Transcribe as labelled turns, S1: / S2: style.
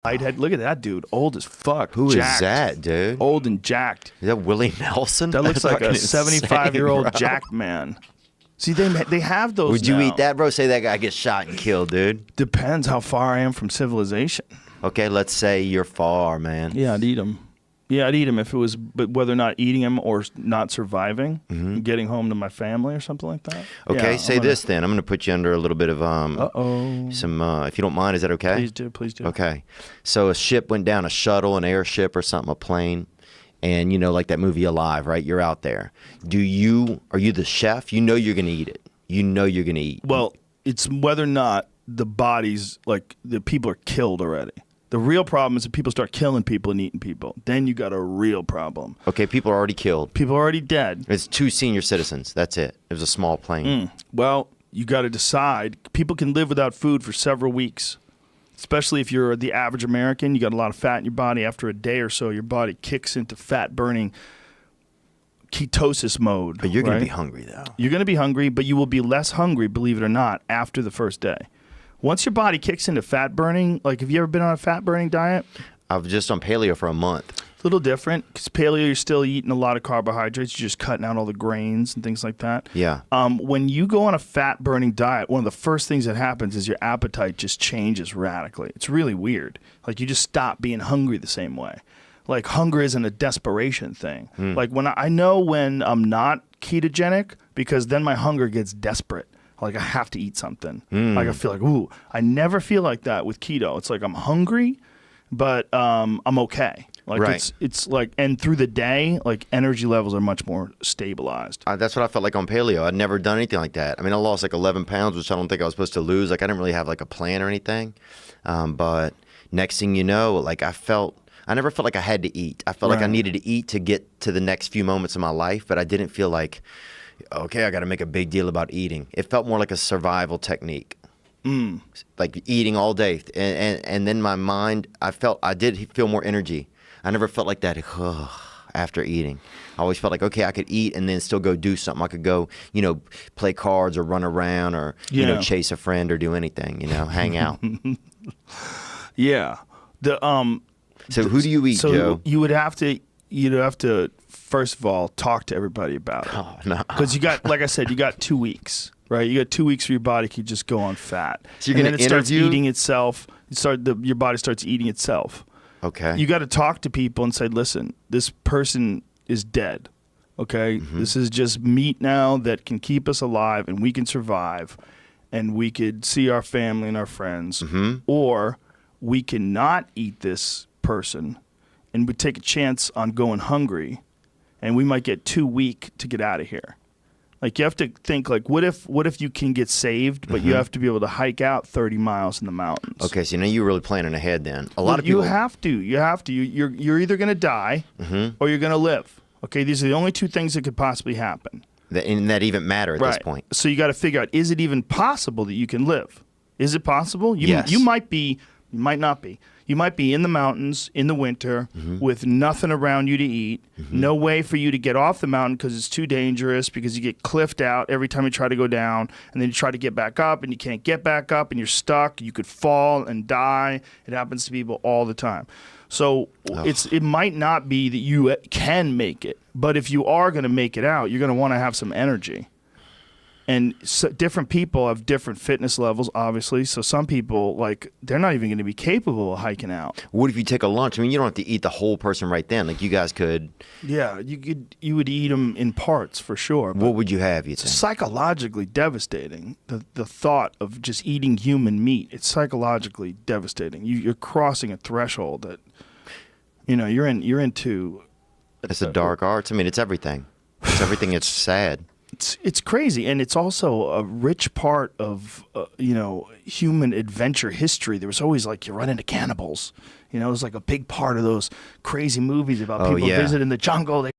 S1: Lighthead. Look at that dude. Old as fuck.
S2: Who
S1: jacked.
S2: is that, dude?
S1: Old and jacked.
S2: Is that Willie Nelson?
S1: That looks like a
S2: Fucking
S1: 75-year-old
S2: insane, bro.
S1: jacked man. See, they have those.
S2: Would you
S1: now.
S2: eat that, bro? Say that guy gets shot and killed, dude.
S1: Depends how far I am from civilization.
S2: Okay, let's say you're far, man.
S1: Yeah, I'd eat him. Yeah, I'd eat him if it was, but whether or not eating him or not surviving, and getting home to my family or something like that.
S2: Okay,
S1: yeah,
S2: say this then. I'm going to put you under a little bit of some. If you don't mind, is that okay?
S1: Please do, please do.
S2: Okay, so a ship went down, a shuttle, an airship, or something, a plane, and you know, like that movie Alive, right? You're out there. Are you the chef? You know you're going to eat it. You know you're going to eat.
S1: Well, it's whether or not the bodies, like the people, are killed already. The real problem is if people start killing people and eating people. Then you got a real problem.
S2: Okay, people are already killed.
S1: People are already dead.
S2: It's 2 senior citizens. That's it. It was a small plane.
S1: Well, you got to decide. People can live without food for several weeks, especially if you're the average American. You got a lot of fat in your body. After a day or so, your body kicks into fat-burning ketosis mode.
S2: But you're going
S1: right?
S2: to be hungry, though.
S1: You're going to be hungry, but you will be less hungry, believe it or not, after the first day. Once your body kicks into fat burning, like have you ever been on a fat burning diet?
S2: I've just on paleo for a month.
S1: A little different because paleo, you're still eating a lot of carbohydrates. You're just cutting out all the grains and things like that.
S2: Yeah.
S1: When you go on a fat burning diet, one of the first things that happens is your appetite just changes radically. It's really weird. Like you just stop being hungry the same way. Like hunger isn't a desperation thing. Like when I know when I'm not ketogenic because then my hunger gets desperate. Like I have to eat something. Like I feel like, ooh, I never feel like that with keto. It's like I'm hungry, but I'm okay. Like
S2: Right.
S1: it's like, and through the day, like energy levels are much more stabilized.
S2: That's what I felt like on paleo. I'd never done anything like that. I mean, I lost like 11 pounds, which I don't think I was supposed to lose. Like I didn't really have like a plan or anything. But next thing you know, like I never felt like I had to eat. I felt like I
S1: Right.
S2: needed to eat to get to the next few moments of my life, but I didn't feel like, okay, I got to make a big deal about eating. It felt more like a survival technique. Like eating all day. And then my mind, I did feel more energy. I never felt like that after eating. I always felt like, okay, I could eat and then still go do something. I could go, play cards or run around or, chase a friend or do anything, hang out.
S1: Yeah.
S2: So who do you eat, Joe?
S1: You'd have to first of all talk to everybody about it.
S2: Oh, no.
S1: Because you got, like I said, you got 2 weeks, right? You got 2 weeks where your body can just go on fat.
S2: So you're
S1: and then
S2: gonna
S1: it starts
S2: interview?
S1: eating itself. Your body starts eating itself.
S2: Okay.
S1: You got to talk to people and say, listen, this person is dead. Okay, this is just meat now that can keep us alive and we can survive, and we could see our family and our friends, or we cannot eat this person, and we take a chance on going hungry, and we might get too weak to get out of here. Like you have to think like, what if you can get saved, but you have to be able to hike out 30 miles in the mountains.
S2: Okay, so now you're really planning ahead then. A lot of
S1: You
S2: people.
S1: have to. You're either going to die or you're going to live. Okay, these are the only 2 things that could possibly happen.
S2: And that even matter at this point.
S1: So you got to figure out, is it even possible that you can live? Is it possible?
S2: Yes.
S1: You might be, you might not be. You might be in the mountains in the winter with nothing around you to eat, no way for you to get off the mountain because it's too dangerous, because you get cliffed out every time you try to go down, and then you try to get back up and you can't get back up and you're stuck. You could fall and die. It happens to people all the time. So it might not be that you can make it, but if you are going to make it out, you're going to want to have some energy. And so different people have different fitness levels, obviously. So some people, like, they're not even going to be capable of hiking out.
S2: What if you take a lunch? I mean, you don't have to eat the whole person right then. Like, you guys could.
S1: Yeah, you would eat them in parts for sure.
S2: What would you have, you think?
S1: It's psychologically devastating. The thought of just eating human meat, it's psychologically devastating. You're crossing a threshold that, you're into.
S2: It's a dark arts. I mean, it's everything. It's everything. It's sad.
S1: It's crazy, and it's also a rich part of human adventure history. There was always like you run into cannibals. It was like a big part of those crazy movies about people visiting the jungle.